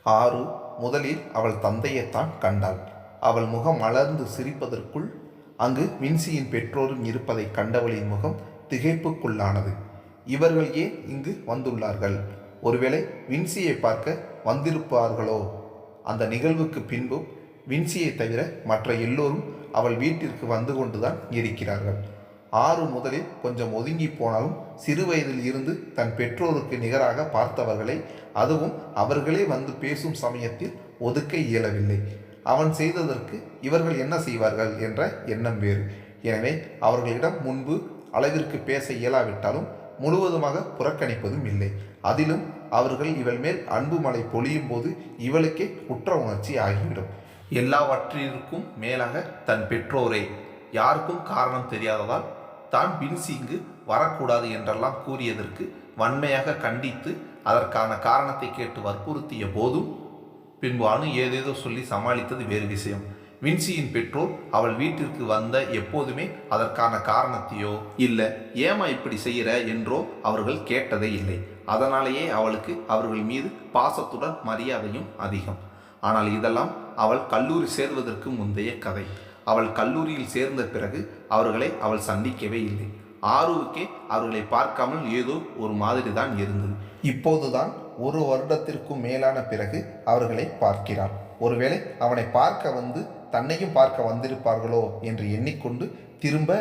ஆறு முதலில் அவள் தந்தையைத்தான் கண்டாள். அவள் முகம் மலர்ந்து சிரிப்பதற்குள் அங்கு வின்சியின் பெற்றோரும் இருப்பதை கண்டவளின் முகம் திகைப்புக்குள்ளானது. இவர்கள் ஏன் இங்கு வந்துள்ளார்கள்? ஒருவேளை வின்சியை பார்க்க வந்திருப்பார்களோ? அந்த நிகழ்வுக்கு பின்பும் வின்சியை தவிர மற்ற எல்லோரும் அவள் வீட்டிற்கு வந்து கொண்டுதான் இருக்கிறார்கள். ஆறு முதலில் கொஞ்சம் ஒதுங்கி போனாலும் சிறு வயதில் இருந்து தன் பெற்றோருக்கு நிகராக பார்த்தவர்களை, அதுவும் அவர்களே வந்து பேசும் சமயத்தில் ஒதுக்க இயலவில்லை. அவன் செய்ததற்கு இவர்கள் என்ன செய்வார்கள் என்ற எண்ணம் வேறு. எனவே அவர்களிடம் முன்பு அளவிற்கு பேச இயலாவிட்டாலும் முழுவதுமாக புறக்கணிப்பதும் இல்லை. அதிலும் அவர்கள் இவள் மேல் அன்பு மழை பொழியும் போது இவளுக்கே குற்ற உணர்ச்சி ஆகிவிடும். எல்லாவற்றிற்கும் மேலாக தன் பெற்றோரை யாருக்கும் காரணம் தெரியாததால் தான் வின்சி இங்கு வரக்கூடாது என்றெல்லாம் கூறியதற்கு வன்மையாக கண்டித்து அதற்கான காரணத்தை கேட்டு வற்புறுத்திய போதும் பின்பு அணு ஏதேதோ சொல்லி சமாளித்தது வேறு விஷயம். வின்சியின் பெற்றோர் அவள் வீட்டிற்கு வந்த எப்போதுமே அதற்கான காரணத்தையோ இல்லை ஏமா இப்படி செய்கிற என்றோ அவர்கள் கேட்டதே இல்லை. அதனாலேயே அவளுக்கு அவர்கள் மீது பாசத்துடன் மரியாதையும் அதிகம். ஆனால் இதெல்லாம் அவள் கல்லூரி சேர்வதற்கு முந்தைய கதை. அவள் கல்லூரியில் சேர்ந்த பிறகு அவர்களை அவள் சந்திக்கவே இல்லை. ஆருவுக்கே அவர்களை பார்க்காமல் ஏதோ ஒரு மாதிரி தான் இருந்தது. இப்போதுதான் ஒரு வருடத்திற்கும் மேலான பிறகு அவர்களை பார்க்கிறாள். ஒருவேளை அவனை பார்க்க வந்து தன்னையும் பார்க்க வந்திருப்பார்களோ என்று எண்ணிக்கொண்டு திரும்ப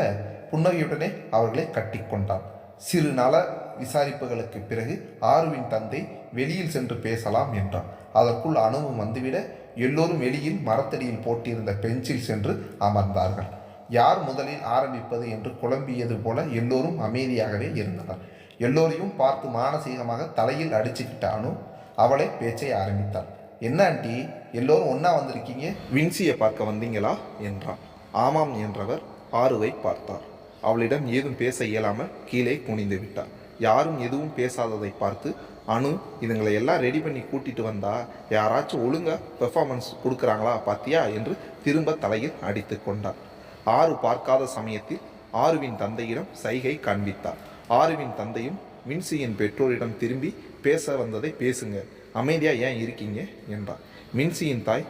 புன்னகையுடனே அவர்களை கட்டிக்கொண்டான். சிறு நல விசாரிப்புகளுக்கு பிறகு ஆருவின் தந்தை வெளியில் சென்று பேசலாம் என்றான். அதற்குள் அணுவும் வந்துவிட எல்லோரும் வெளியில் மரத்தடியில் போட்டிருந்த பெஞ்சில் சென்று அமர்ந்தார்கள். யார் முதலில் ஆரம்பிப்பது என்று குழம்பியது போல எல்லோரும் அமைதியாகவே இருந்தனர். எல்லோரையும் பார்த்து மானசீகமாக தலையில் அடிச்சுக்கிட்ட அணு அவளை பேச்சை ஆரம்பித்தாள். என்ன ஆண்டி, எல்லோரும் ஒன்றா வந்திருக்கீங்க? வின்சியை பார்க்க வந்தீங்களா என்றான். ஆமாம் என்றவர் ஆருவை பார்த்தார். அவளிடம் ஏதும் பேச இயலாமல் கீழே குனிந்து விட்டார். யாரும் எதுவும் பேசாததை பார்த்து அணு இதுங்களை எல்லாம் ரெடி பண்ணி கூட்டிட்டு வந்தா யாராச்சும் ஒழுங்கா பெர்ஃபார்மன்ஸ் கொடுக்குறாங்களா பாத்தியா என்று திரும்ப தலையில் அடித்து கொண்டார். ஆறு பார்க்காத சமயத்தில் ஆருவின் தந்தையிடம் சைகை காண்பித்தார். ஆருவின் தந்தையும் வின்சியின் பெற்றோரிடம் திரும்பி பேச வந்ததை பேசுங்க, அமைதியா ஏன் இருக்கீங்க என்றார். வின்சியின் தாய்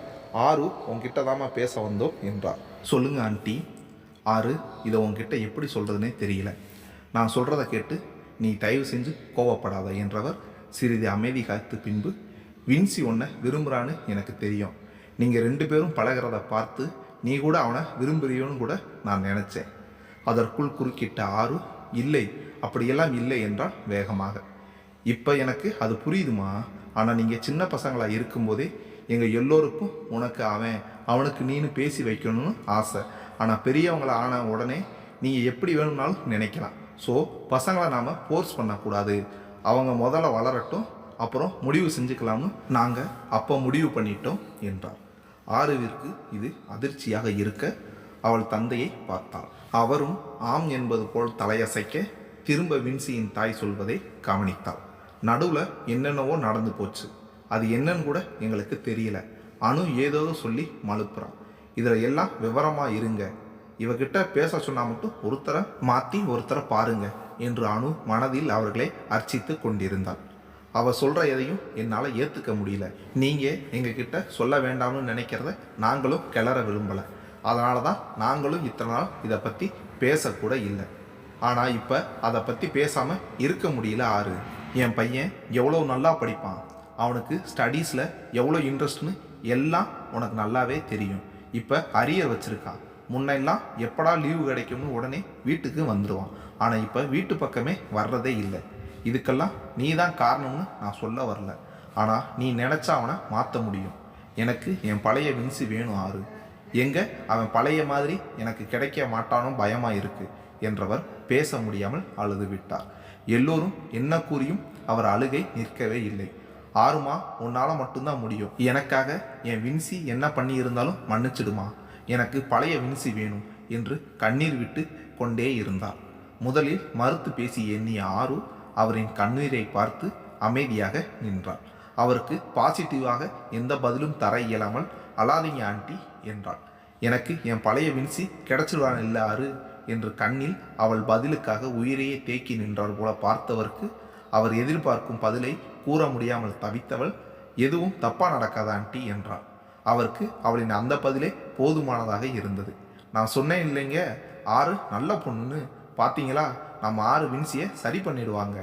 ஆறு உங்ககிட்ட தாமா பேச வந்தோம் என்றார். சொல்லுங்க ஆண்டி. ஆறு, இதை உங்ககிட்ட எப்படி சொல்றதுன்னே தெரியல. நான் சொல்றதை கேட்டு நீ தயவு செஞ்சு கோவப்படாத என்றவர் சிறிது அமைதி காத்து பின்பு, வின்சி உன்னை விரும்புகிறான்னு எனக்கு தெரியும். நீங்கள் 2 பேரும் பழகிறத பார்த்து நீ கூட அவனை விரும்புறியோன்னு கூட நான் நினச்சேன். அதற்குள் குறுக்கிட்ட ஆறு, இல்லை அப்படியெல்லாம் இல்லை என்றால் வேகமாக. இப்போ எனக்கு அது புரியுதுமா. ஆனால் நீங்கள் சின்ன பசங்களாக இருக்கும்போதே எங்கள் எல்லோருக்கும் உனக்கு அவனுக்கு நீனு பேசி வைக்கணும்னு ஆசை. ஆனால் பெரியவங்களை ஆன உடனே நீங்கள் எப்படி வேணும்னாலும் நினைக்கலாம். ஸோ பசங்களை நாம் ஃபோர்ஸ் பண்ணக்கூடாது. அவங்க முதல்ல வளரட்டும், அப்புறம் முடிவு செஞ்சுக்கலாம்னு நாங்கள் அப்போ முடிவு பண்ணிட்டோம் என்றார். ஆருவிற்கு இது அதிர்ச்சியாக இருக்க அவள் தந்தையை பார்த்தாள். அவரும் ஆம் என்பது போல் தலையசைக்க திரும்ப வின்சியின் தாய் சொல்வதை கவனித்தாள். நடுவில் என்னென்னவோ நடந்து போச்சு. அது என்னன்னு கூட எங்களுக்கு தெரியல. அணு ஏதோ சொல்லி மழுப்புறான். இதில் எல்லாம் விவரமாக இருங்க. இவகிட்ட பேச சொன்னால் மட்டும் ஒருத்தரை மாற்றி ஒருத்தரை பாருங்க என்று அணு மனதில் அவர்களை அர்ச்சித்து கொண்டிருந்தாள். அவள் சொல்கிற எதையும் என்னால் ஏற்றுக்க முடியல. நீங்கள் எங்ககிட்ட சொல்ல வேண்டாம்னு நினைக்கிறத நாங்களும் கிளற விரும்பலை. அதனால தான் நாங்களும் இத்தனை நாள் இதை பற்றி பேசக்கூட இல்லை. ஆனால் இப்போ அதை பற்றி பேசாமல் இருக்க முடியல. ஆறு, என் பையன் எவ்வளோ நல்லா படிப்பான், அவனுக்கு ஸ்டடீஸில் எவ்வளோ இன்ட்ரெஸ்ட்னு எல்லாம் உனக்கு நல்லாவே தெரியும். இப்போ அரியர் வச்சுருக்கான். முன்னெல்லாம் எப்படா லீவு கிடைக்கும்னு உடனே வீட்டுக்கு வந்துடுவான். ஆனால் இப்போ வீட்டு பக்கமே வர்றதே இல்லை. இதுக்கெல்லாம் நீ தான் காரணம்னு நான் சொல்ல வரல. ஆனால் நீ நினச்சா அவனை மாற்ற முடியும். எனக்கு என் பழைய வின்சி வேணும். ஆறு, எங்கே அவன் பழைய மாதிரி எனக்கு கிடைக்க மாட்டானோ பயமாக இருக்குது என்றவர் பேச முடியாமல் அழுது விட்டார். எல்லோரும் என்ன கூறியும் அவர் அழுகை நிற்கவே இல்லை. ஆறுமா, உன்னால் மட்டும்தான் முடியும். எனக்காக என் வின்சி என்ன பண்ணி இருந்தாலும் மன்னிச்சிடுமா. எனக்கு பழைய வின்சி வேணும் என்று கண்ணீர் விட்டு கொண்டே இருந்தார். முதலில் மறுத்து பேசி எண்ணிய ஆறு அவரின் கண்ணீரை பார்த்து அமைதியாக நின்றார். அவருக்கு பாசிட்டிவாக எந்த பதிலும் தர இயலாமல், அழாதீங்க ஆண்டி என்றாள். எனக்கு என் பழைய வின்சி கிடைச்சிடுவான் இல்லை ஆறு என்று கண்ணில் அவள் பதிலுக்காக உயிரையே தேக்கி நின்றார் போல பார்த்தவருக்கு அவர் எதிர்பார்க்கும் பதிலை கூற முடியாமல் தவித்தவள், எதுவும் தப்பா நடக்காத ஆண்டி என்றாள். அவருக்கு அவளின் அந்த பதிலே போதுமானதாக இருந்தது. நான் சொன்னேன் இல்லைங்க, ஆறு நல்ல பொண்ணுன்னு. பார்த்தீங்களா, நம்ம ஆறு வின்சியை சரி பண்ணிடுவாங்க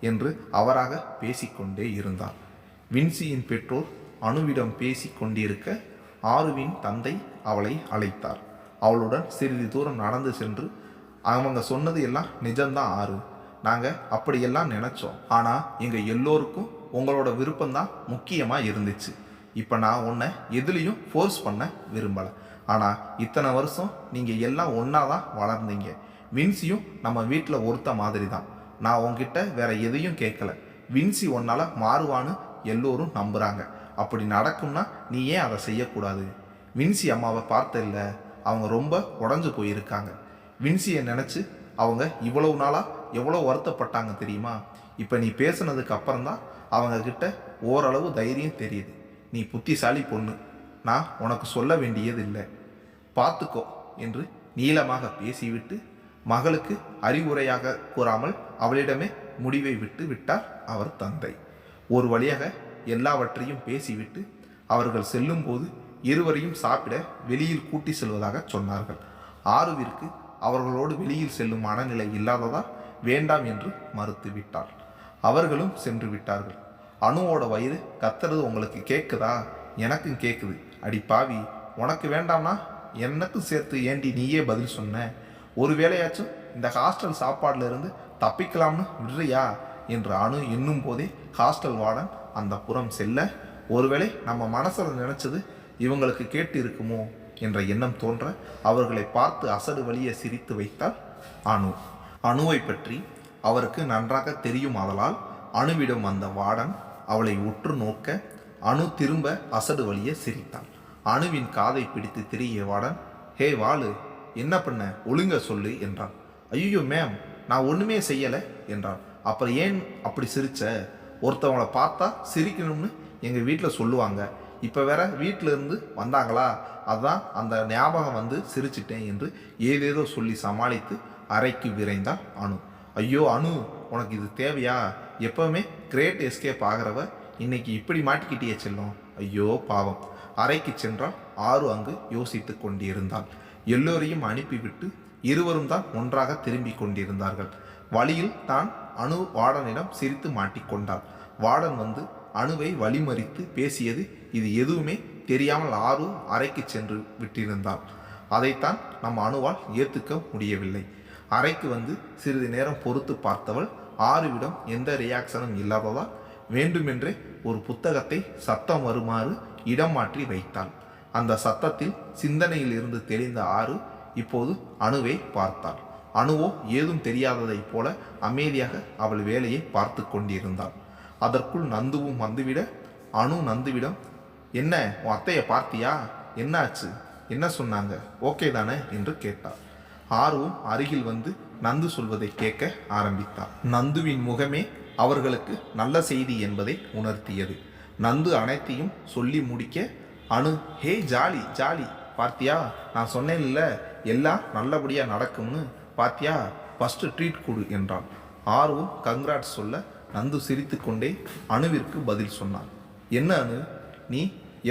என்று அவராக பேசிக்கொண்டே இருந்தார். வின்சியின் பெற்றோர் அணுவிடம் பேசி கொண்டிருக்க ஆருவின் தந்தை அவளை அழைத்தார். அவளுடன் சிறிது தூரம் நடந்து சென்று, அவங்க சொன்னது எல்லாம் நிஜம்தான் ஆறு, நாங்கள் அப்படியெல்லாம் நினச்சோம். ஆனால் எங்கள் எல்லோருக்கும் உங்களோட விருப்பம்தான் முக்கியமாக இருந்துச்சு. இப்போ நான் உன்னை எதுலேயும் ஃபோர்ஸ் பண்ண விரும்பலை. ஆனால் இத்தனை வருஷம் நீங்கள் எல்லாம் ஒன்றா தான் வளர்ந்தீங்க. வின்சியும் நம்ம வீட்டில் ஒருத்த மாதிரி தான். நான் உங்ககிட்ட வேற எதையும் கேட்கல. வின்சி உன்னால் மாறுவான்னு எல்லோரும் நம்புகிறாங்க. அப்படி நடக்கும்னா நீ ஏன் அதை செய்யக்கூடாது? வின்சி அம்மாவை பார்த்த இல்லை, அவங்க ரொம்ப உடஞ்சு போயிருக்காங்க. வின்சியை நினச்சி அவங்க இவ்வளவு நாளாக எவ்வளோ வருத்தப்பட்டாங்க தெரியுமா? இப்போ நீ பேசுனதுக்கு அப்புறம்தான் அவங்கக்கிட்ட ஓரளவு தைரியம் தெரியுது. நீ புத்திசாலி பொண்ணு, நான் உனக்கு சொல்ல வேண்டியது இல்லை, பார்த்துக்கோ என்று நீளமாக பேசிவிட்டு மகளுக்கு அறிவுரையாக கூறாமல் அவளிடமே முடிவை விட்டு விட்டார் அவர் தந்தை. ஒரு வழியாக எல்லாவற்றையும் பேசிவிட்டு அவர்கள் செல்லும்போது இருவரையும் சாப்பிட வெளியில் கூட்டி செல்வதாக சொன்னார்கள். ஆருவிற்கு அவர்களோடு வெளியில் செல்லும் மனநிலை இல்லாததால் வேண்டாம் என்று மறுத்து விட்டார். அவர்களும் சென்று விட்டார்கள். அணுவோட வயிறு கத்துறது உங்களுக்கு கேட்குதா? எனக்கும் கேட்குது. அடி பாவி, உனக்கு வேண்டாம்னா எனக்கும் சேர்த்து ஏண்டி நீயே பதில் சொன்ன? ஒரு வேளையாச்சும் இந்த ஹாஸ்டல் சாப்பாடுல இருந்து தப்பிக்கலாம்னு விடுறியா என்று அணு எண்ணும் போதே ஹாஸ்டல் வார்டன் அந்த புறம் செல்ல, ஒருவேளை நம்ம மனசில் நினைச்சது இவங்களுக்கு கேட்டு இருக்குமோ என்ற எண்ணம் தோன்ற அவர்களை பார்த்து அசடு வழிய சிரித்து வைத்தாள் அணு. அணுவை பற்றி அவருக்கு நன்றாக தெரியும். ஆதலால் அணுவிடம் அந்த வார்டன் அவளை உற்று நோக்க அணு திரும்ப அசடு வழிய சிரித்தாள். அணுவின் காதை பிடித்து திரிய வார்டன், ஹே வாளு, என்ன பண்ண, ஒழுங்க சொல்லு என்றான். ஐயோ மேம், நான் ஒன்றுமே செய்யலை என்றான். அப்புறம் ஏன் அப்படி சிரிச்ச? ஒருத்தவங்களை பார்த்தா சிரிக்கணும்னு எங்கள் வீட்டில் சொல்லுவாங்க. இப்போ வேற வீட்டில் இருந்து வந்தாங்களா, அதான் அந்த ஞாபகம் வந்து சிரிச்சிட்டேன் என்று ஏதேதோ சொல்லி சமாளித்து அறைக்கு விரைந்தாள் அணு. ஐயோ அணு, உனக்கு இது தேவையா? எப்பவுமே கிரேட் எஸ்கேப் ஆகிறவ இன்னைக்கு இப்படி மாட்டிக்கிட்டே செல்லும். ஐயோ பாவம். அறைக்கு சென்றால் ஆறு அங்கு யோசித்து கொண்டிருந்தாள். எல்லோரையும் அனுப்பிவிட்டு இருவரும் தான் ஒன்றாக திரும்பி கொண்டிருந்தார்கள். வழியில் தான் அணு வார்டனிடம் சிரித்து மாட்டிக்கொண்டாள். வார்டன் வந்து அணுவை வழிமறித்து பேசியது இது எதுவுமே தெரியாமல் ஆறு அறைக்கு சென்று விட்டிருந்தாள். அதைத்தான் நம் அணுவால் ஏற்றுக்க முடியவில்லை. அறைக்கு வந்து சிறிது நேரம் பொறுத்து பார்த்தவள் ஆறுவிடம் எந்த ரியாக்ஷனும் இல்லாததால் வேண்டுமென்றே ஒரு புத்தகத்தை சத்தம் வருமாறு இடம் மாற்றி வைத்தாள். அந்த சத்தத்தில் சிந்தனையில் இருந்து தெளிந்த ஆறு இப்போது அணுவை பார்த்தாள். அணுவோ ஏதும் தெரியாததைப் போல அமைதியாக அவள் வேலையை பார்த்து கொண்டிருந்தாள். அதற்குள் நந்துவும் வந்துவிட அணு நந்துவிடம், என்ன உன் அத்தையை பார்த்தியா? என்னாச்சு? என்ன சொன்னாங்க? ஓகே தானே என்று கேட்டாள். ஆர்வம் அருகில் வந்து நந்து சொல்வதை கேட்க ஆரம்பித்தார். நந்துவின் முகமே அவர்களுக்கு நல்ல செய்தி என்பதை உணர்த்தியது. நந்து அனைத்தையும் சொல்லி முடிக்க அணு, ஹே ஜாலி ஜாலி, பார்த்தியா நான் சொன்னேன் இல்லை எல்லாம் நல்லபடியாக நடக்கும்னு, பார்த்தியா ஃபஸ்ட்டு ட்ரீட் கொடு என்றான். ஆர்வம் கங்க்ராட்ஸ் சொல்ல நந்து சிரித்து கொண்டே அணுவிற்கு பதில் சொன்னான். என்ன அணு, நீ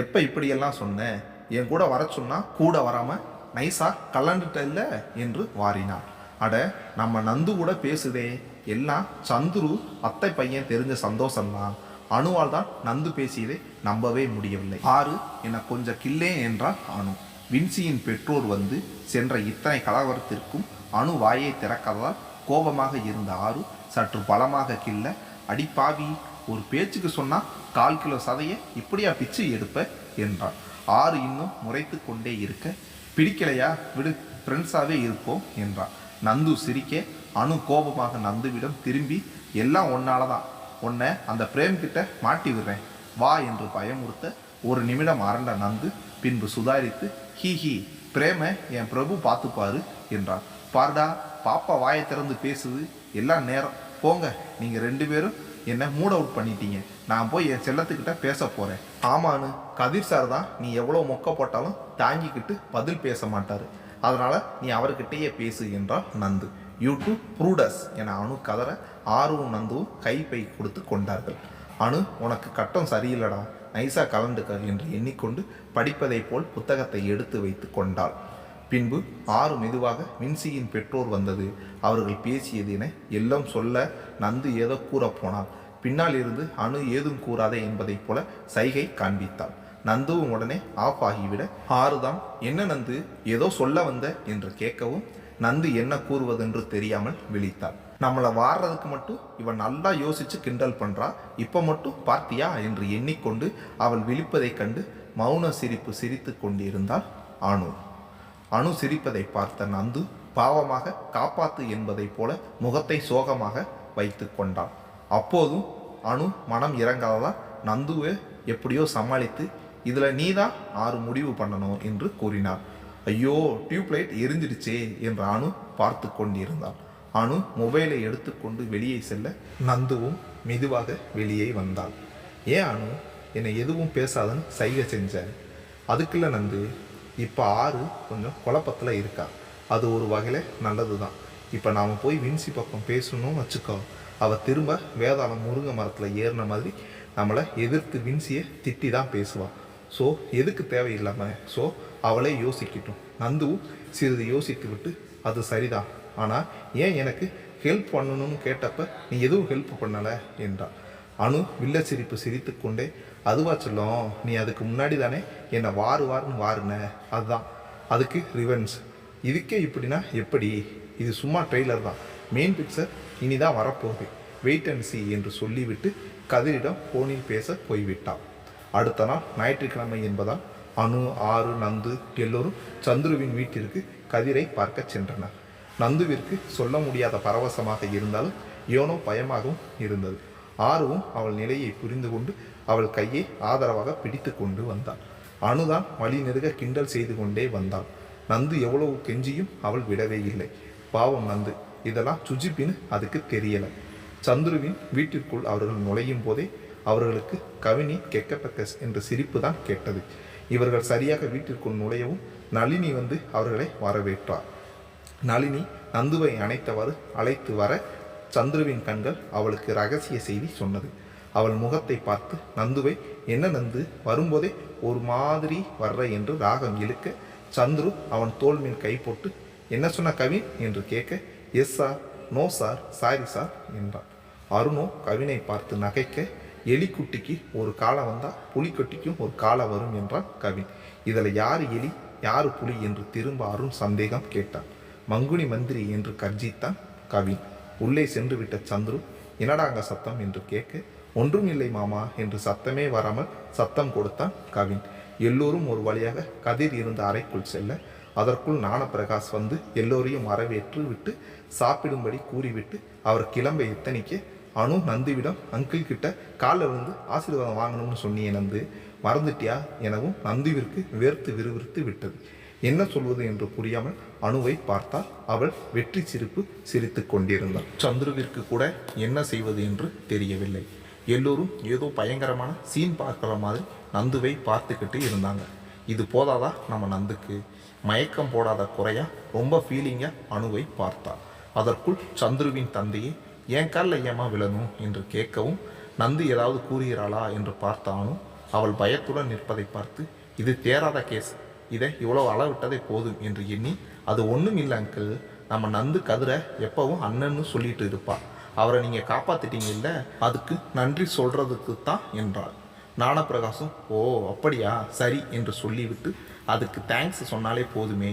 எப்போ இப்படியெல்லாம் சொன்ன? என் கூட வர சொன்னா கூட வராமல் நைஸா கலண்டுட்ட இல்லை என்று வாரினான். அட, நம்ம நந்து கூட பேசுதே, எல்லாம் சந்துரு அத்தை பையன் தெரிஞ்ச சந்தோஷம்தான். அணுவால் தான் நந்து பேசியதை நம்பவே முடியவில்லை. ஆறு என கொஞ்சம் கில்லே என்றால் அணு. வின்சியின் பெற்றோர் வந்து சென்ற இத்தனை கலவரத்திற்கும் அணு வாயை திறக்காததால் கோபமாக இருந்த ஆறு சற்று பலமாக கில்ல, அடிப்பாவி, ஒரு பேச்சுக்கு சொன்னா 1/4 கிலோ சதையை இப்படியா பிச்சு எடுப்ப என்றார். ஆறு இன்னும் முறைத்து கொண்டே இருக்க, பிடிக்கலையா விடு, ஃப்ரெண்ட்ஸாகவே இருப்போம் என்றார். நந்து சிரிக்க அணு கோபமாக நந்துவிடம் திரும்பி, எல்லாம் ஒன்னால தான், உன்னை அந்த பிரேம்கிட்ட மாட்டி விடுறேன் வா என்று பயமுறுத்த ஒரு நிமிடம் அரண்ட நந்து பின்பு சுதாரித்து, ஹீஹி, பிரேம என் பிரபு பார்த்துப்பாரு என்றார். பார்டா, பாப்பா வாயை திறந்து பேசுது, எல்லாம் நேரம் போங்க, நீங்கள் 2 பேரும் என்னை மூட் அவுட் பண்ணிட்டீங்க, நான் போய் என் செல்லத்துக்கிட்ட பேச போகிறேன். ஆமான்னு கதிர் சார் தான் நீ எவ்வளோ மொக்க போட்டாலும் தாங்கிக்கிட்டு பதில் பேச மாட்டார், அதனால் நீ அவர்கிட்டயே பேசு என்றால் நந்து. யூ டு ப்ரூடஸ் என அணு கதற ஆர்வம் நந்துவும் கைப்பை கொடுத்து கொண்டார்கள். அணு, உனக்கு கட்டம் சரியில்லடா, நைஸா கலந்துக்க என்று எண்ணிக்கொண்டு படிப்பதைப் போல் புத்தகத்தை எடுத்து வைத்து கொண்டாள். பின்பு ஆறு மெதுவாக வின்சியின் பெற்றோர் வந்தது. அவர்கள் பேசியது என எல்லாம் சொல்ல நந்து ஏதோ கூறப்போனாள். பின்னால் இருந்து அணு ஏதும் கூறாதே என்பதைப் போல சைகை காண்பித்தாள். நந்துவும் உடனே ஆஃப் ஆகிவிட ஆறுதான் என்ன நந்து ஏதோ சொல்ல வந்த என்று கேட்கவும் நந்து என்ன கூறுவதென்று தெரியாமல் விழித்தாள். நம்மளை வாடுறதுக்கு மட்டும் இவன் நல்லா யோசிச்சு கிண்டல் பண்றா, இப்ப மட்டும் பார்த்தியா என்று எண்ணிக்கொண்டு அவள் விழிப்பதைக் கண்டு மௌன சிரிப்பு சிரித்து கொண்டிருந்தாள் அணு. அணு சிரிப்பதை பார்த்த நந்து பாவமாக காப்பாத்து என்பதைப் போல முகத்தை சோகமாக வைத்து கொண்டாள். அப்போதும் அணு மனம் இறங்காததால் நந்துவை எப்படியோ சமாளித்து இதில் நீதான் ஆறு முடிவு பண்ணணும் என்று கூறினார். ஐயோ டியூப்லைட் எரிஞ்சிடுச்சே என்று அணு பார்த்து கொண்டிருந்தாள். அணு மொபைலை எடுத்துக்கொண்டு வெளியே செல்ல நந்துவும் மெதுவாக வெளியே வந்தாள். ஏன் அணு என்னை எதுவும் பேசாதன்னு சைகை செஞ்சேன். அதுக்குள்ள நந்து இப்போ ஆறு கொஞ்சம் குழப்பத்தில் இருக்கா, அது ஒரு வகையில் நல்லது தான். இப்போ நாம் போய் வின்சி பக்கம் பேசணும்னு வச்சுக்கோ, அவள் திரும்ப வேதாளம் முருங்கை மரத்தில் ஏறின மாதிரி நம்மளை எதிர்த்து வின்சியை திட்டி தான் பேசுவாள். ஸோ எதுக்கு தேவையில்லாமல் ஸோ அவளே யோசிக்கட்டும். நந்துவும் சிறிது யோசித்து விட்டு அது சரிதான், ஆனால் ஏன் எனக்கு ஹெல்ப் பண்ணணும்னு கேட்டப்ப நீ எதுவும் ஹெல்ப் பண்ணலை என்றாள். அணு வில்ல சிரிப்பு சிரித்து கொண்டே அதுவா சொல்லும், நீ அதுக்கு முன்னாடி தானே என்னை வாருன்னு வாருன, அதுதான் அதுக்கு ரிவென்ஸ். இதுக்கே இப்படின்னா எப்படி, இது சும்மா ட்ரெய்லர் தான், மெயின் பிக்சர் இனிதான் வரப்போகுது, வெயிட் அண்ட் சி என்று சொல்லிவிட்டு கதிரிடம் ஃபோனில் பேச போய்விட்டாள். அடுத்த நாள் ஞாயிற்றுக்கிழமை என்பதால் அணு ஆறு நந்து எல்லோரும் சந்துருவின் வீட்டிற்கு கதிரை பார்க்க சென்றனர். நந்துவிற்கு சொல்ல முடியாத பரவசமாக இருந்தாலும் ஏனோ பயமாகவும் இருந்தது. ஆறுவும் அவள் நிலையை புரிந்து கொண்டு அவள் கையை ஆதரவாக பிடித்து கொண்டு வந்தாள். அணுதான் வழி நெருக கிண்டல் செய்து கொண்டே வந்தாள். நந்து எவ்வளவு கெஞ்சியும் அவள் விடவே இல்லை. பாவம் நந்து, இதெல்லாம் சுஜிப்பின்னு அதுக்கு தெரியலை. சந்துருவின் வீட்டிற்குள் அவர்கள் நுழையும் போதே அவர்களுக்கு கவினி கெக்கப்பக்க என்ற சிரிப்பு தான் கேட்டது. இவர்கள் சரியாக வீட்டிற்குள் நுழையவும் நளினி வந்து அவர்களை வரவேற்றார். நளினி நந்துவை அணைத்தவாறு அழைத்து வர சந்துருவின் கண்கள் அவளுக்கு ரகசிய செய்தி சொன்னது. அவள் முகத்தை பார்த்து நந்துவை என்ன நந்து வரும்போதே ஒரு மாதிரி வர்ற என்று ராகம் இழுக்க சந்துரு அவன் தோள் மேல் கை போட்டு என்ன சொன்ன கவின் என்று கேட்க yes sir, no sir, sorry sir என்றான். அருணோ கவினை பார்த்து நகைக்க எலிக்குட்டிக்கு ஒரு காலம் வந்தால் புலிக்குட்டிக்கும் ஒரு காலம் வரும் என்றான் கவின். இதில் யார் எலி யார் புலி என்று திரும்ப அருண் சந்தேகம் கேட்டான். மங்குனி மந்திரி என்று கர்ஜித்தான் கவின். உள்ளே சென்று விட்ட சந்துரு என்னடா அங்க சத்தம் என்று கேட்க ஒன்றும் இல்லை மாமா என்று சத்தமே வராமல் சத்தம் கொடுத்தான் கவின். எல்லோரும் ஒரு வழியாக கதிர் இருந்த அறைக்குள் செல்ல அதற்குள் ஞானப்பிரகாஷ் வந்து எல்லோரையும் வரவேற்று விட்டு சாப்பிடும்படி கூறிவிட்டு அவர் கிளம்ப எத்தனிக்க அணு நந்துவிடம் அங்கிள் கிட்ட காலில் விழுந்து ஆசீர்வாதம் வாங்கணும்னு சொன்னியே நந்து, மறந்துட்டியா எனவும் நந்துவிற்கு வேர்த்து விறுவிறுத்து விட்டது. என்ன சொல்வது என்று புரியாமல் அணுவை பார்த்தால் அவள் வெற்றி சிரிப்பு சிரித்து கொண்டிருந்தாள். சந்துருவிற்கு கூட என்ன செய்வது என்று தெரியவில்லை. எல்லோரும் ஏதோ பயங்கரமான சீன் பார்க்குற மாதிரி நந்துவை பார்த்துக்கிட்டு இருந்தாங்க. இது போதாதா நம்ம நந்துக்கு, மயக்கம் போடாத குறையா ரொம்ப ஃபீலிங்காக அணுவை பார்த்தாள். அதற்குள் சந்துருவின் தந்தையே என் காலில் ஏமா விழணும் என்று கேட்கவும் நந்து ஏதாவது கூறுகிறாளா என்று பார்த்தானும் அவள் பயத்துடன் நிற்பதை பார்த்து இது தேராத கேஸ், இதை இவ்வளோ அளவிட்டதே போதும் என்று எண்ணி அது ஒன்றும் இல்லை அங்கிள், நம்ம நந்து கதிரை எப்பவும் அண்ணன்னு சொல்லிட்டு இருப்பா, அவரை நீங்கள் காப்பாற்றிட்டீங்க இல்லை, அதுக்கு நன்றி சொல்கிறதுக்கு தான் என்றாள். ஞானப்பிரகாசம் ஓ அப்படியா சரி என்று சொல்லிவிட்டு அதுக்கு தேங்க்ஸ் சொன்னாலே போதுமே,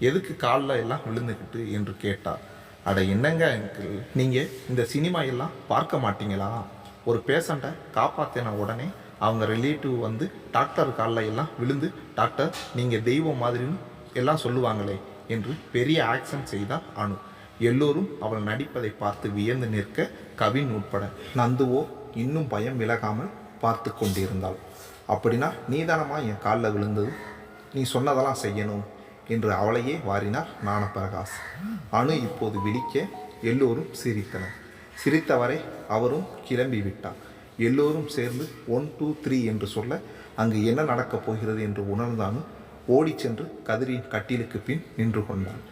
எதுக்கு காலில் எல்லாம் விழுந்துக்கிட்டு என்று கேட்டார். அட என்னங்க அங்கிள், நீங்கள் இந்த சினிமா எல்லாம் பார்க்க மாட்டீங்களா, ஒரு பேஷண்ட்டை காப்பாற்றின உடனே அவங்க ரிலேட்டிவ் வந்து டாக்டர் காலில் எல்லாம் விழுந்து டாக்டர் நீங்கள் தெய்வம் மாதிரின்னு எல்லாம் சொல்லுவாங்களே என்று பெரிய ஆக்ஷன் செய்தால் அணு. எல்லோரும் அவள் நடிப்பதை பார்த்து வியந்து நிற்க கவின் உட்பட. நந்துவோ இன்னும் பயம் விலகாமல் பார்த்து கொண்டிருந்தாள். அப்படின்னா நீதானமா என் காலில் விழுந்தது, நீ சொன்னதெல்லாம் செய்யணும் என்று அவளையே வாரினார் ஞானப்பிரகாஷ். அணு இப்போது விழிக்க எல்லோரும் சிரித்தனர். சிரித்தவரை அவரும் கிளம்பி விட்டார். எல்லோரும் சேர்ந்து 1 2 3 என்று சொல்ல அங்கு என்ன நடக்கப் போகிறது என்று உணர்ந்தாலும் ஓடி சென்று கதிரின் கட்டிலுக்கு பின் நின்று கொண்டான்.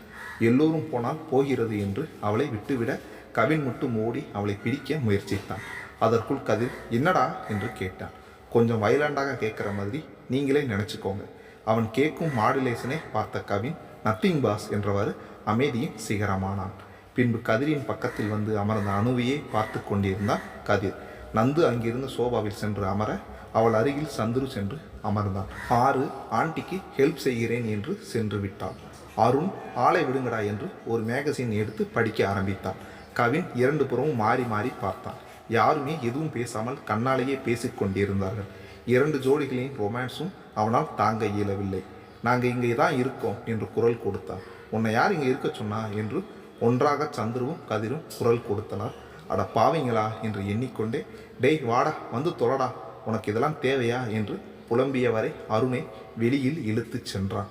எல்லோரும் போனால் போகிறது என்று அவளை விட்டுவிட கவின் மட்டும் ஓடி அவளை பிடிக்க முயற்சித்தான். அதற்குள் கதிர் என்னடா என்று கேட்டான். கொஞ்சம் வைலண்டாக கேட்குற மாதிரி நீங்களே நினச்சிக்கோங்க. அவன் கேட்கும் மாடுலேஷனை பார்த்த கவின் நத்திங் பாஸ் என்றவாறு அமைதியின் சிகரமானான். பின்பு கதிரின் பக்கத்தில் வந்து அமர்ந்த அணுவையே பார்த்து கொண்டிருந்தான் கதிர். நந்து அங்கிருந்த சோபாவில் சென்று அமர அவள் அருகில் சந்துரு சென்று அமர்ந்தான். ஆறு ஆண்டிக்கு ஹெல்ப் செய்கிறேன் என்று சென்று விட்டாள். அருண் ஆளை விடுங்கடா என்று ஒரு மேகசின் எடுத்து படிக்க ஆரம்பித்தான். கவின் இரண்டு புறமும் மாறி மாறி பார்த்தான். யாருமே எதுவும் பேசாமல் கண்ணாலேயே பேசிக்கொண்டிருந்தார்கள். இரண்டு ஜோடிகளின் ரொமான்ஸும் அவனால் தாங்க இயலவில்லை. நாங்கள் இங்கே தான் இருக்கோம் என்று குரல் கொடுத்தான். உன்னை யார் இங்கே இருக்க சொன்னா என்று ஒன்றாக சந்துருவும் கதிரும் குரல் கொடுத்தனர். அட பாவிங்களா என்று எண்ணிக்கொண்டே டேய் வாடா வந்து தொலைடா, உனக்கு இதெல்லாம் தேவையா என்று புலம்பியவரை அருணை வெளியில் இழுத்து சென்றான்.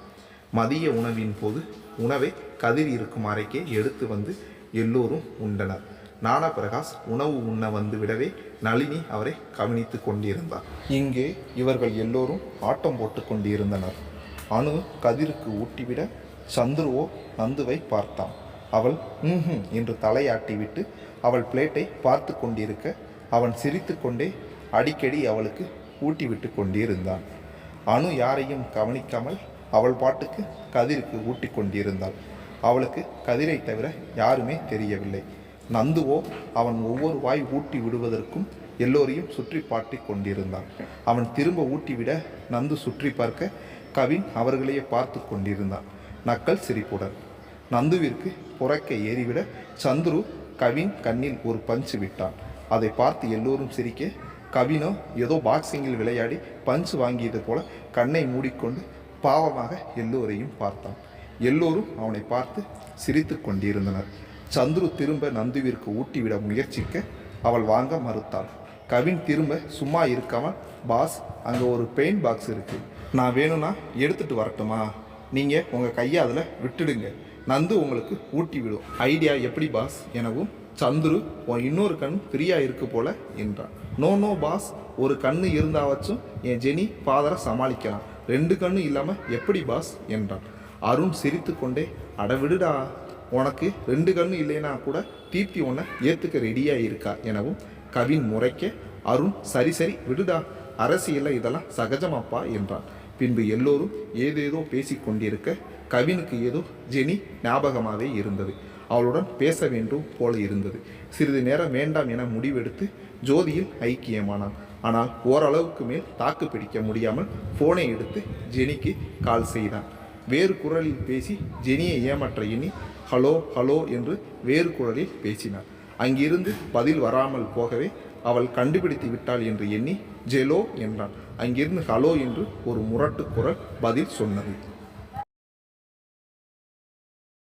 மதிய உணவின் போது உணவை கதிர் இருக்கும் அறைக்கே எடுத்து வந்து எல்லோரும் உண்டனர். நானா பிரகாஷ் உணவு உண்ண வந்து விடவே நளினி அவரை கவனித்து கொண்டிருந்தார். இங்கே இவர்கள் எல்லோரும் ஆட்டம் போட்டு கொண்டிருந்தனர். அணு கதிருக்கு ஊட்டிவிட சந்துருவோ நந்துவை பார்த்தான். அவள் என்று தலையாட்டிவிட்டு அவள் பிளேட்டை பார்த்து கொண்டிருக்க அவன் சிரித்து கொண்டே அடிக்கடி அவளுக்கு ஊட்டிவிட்டு கொண்டிருந்தான். அணு யாரையும் கவனிக்காமல் அவள் பாட்டுக்கு கதிருக்கு ஊட்டி கொண்டிருந்தாள். அவளுக்கு கதிரை தவிர யாருமே தெரியவில்லை. நந்துவோ அவன் ஒவ்வொரு வாய் ஊட்டி விடுவதற்கும் எல்லோரையும் சுற்றி பாட்டி கொண்டிருந்தான். அவன் திரும்ப ஊட்டிவிட நந்து சுற்றி பார்க்க கவின் அவர்களையே பார்த்து கொண்டிருந்தான் நக்கல் சிரிப்புடன். நந்துவிற்கு புறக்க ஏறிவிட சந்துரு கவின் கண்ணில் ஒரு பஞ்சு விட்டான். அதை பார்த்து எல்லோரும் சிரிக்க கவினோ ஏதோ பாக்ஸிங்கில் விளையாடி பஞ்சு வாங்கியது போல கண்ணை மூடிக்கொண்டு பாவமாக எல்லோரையும் பார்த்தான். எல்லோரும் அவனை பார்த்து சிரித்து கொண்டிருந்தனர். சந்துரு திரும்ப நந்துவிற்கு ஊட்டிவிட முயற்சிக்க அவள் வாங்க மறுத்தாள். கவின் திரும்ப சும்மா இருக்காமல் பாஸ் அங்கே ஒரு பெயிண்ட் பாக்ஸ் இருக்குது, நான் வேணும்னா எடுத்துகிட்டு வரட்டுமா, நீங்கள் உங்கள் கையை அதில் விட்டுடுங்க, நந்து உங்களுக்கு ஊட்டி விடும், ஐடியா எப்படி பாஸ் எனவும் சந்துரு உன் இன்னொரு கண் ஃப்ரீயாக இருக்கு போல என்றான். நோ பாஸ், ஒரு கண்ணு இருந்தாவச்சும் என் ஜெனி ஃபாதரை சமாளிக்கலாம், ரெண்டு கண்ணு இல்லாமல் எப்படி பாஸ் என்றான். அருண் சிரித்து கொண்டே அடவிடுடா, உனக்கு ரெண்டு கண்ணு இல்லைன்னா கூட தீர்த்தி உன்னை ஏற்றுக்க ரெடியாக இருக்கா எனவும் கவின் முறைக்க அருண் சரி விடுடா, அரசியலில் இதெல்லாம் சகஜமாப்பா என்றான். பின்பு எல்லோரும் ஏதேதோ பேசி கொண்டிருக்க கவினுக்கு ஏதோ ஜெனி ஞாபகமாகவே இருந்தது. அவளுடன் பேச வேண்டும் போல இருந்தது. சிறிது நேரம் வேண்டாம் என முடிவெடுத்து ஜோதியில் ஐக்கியமானான். ஆனால் ஓரளவுக்கு மேல் தாக்கு பிடிக்க முடியாமல் ஃபோனை எடுத்து ஜெனிக்கு கால் செய்தான். வேறு குரலில் பேசி ஜெனியை ஏமாற்ற எண்ணி ஹலோ என்று வேறு குரலில் பேசினார். அங்கிருந்து பதில் வராமல் போகவே அவள் கண்டுபிடித்து விட்டாள் என்று எண்ணி ஜெலோ என்றான். அங்கிருந்து ஹலோ என்று ஒரு முரட்டு குரல் பதில் சொன்னது.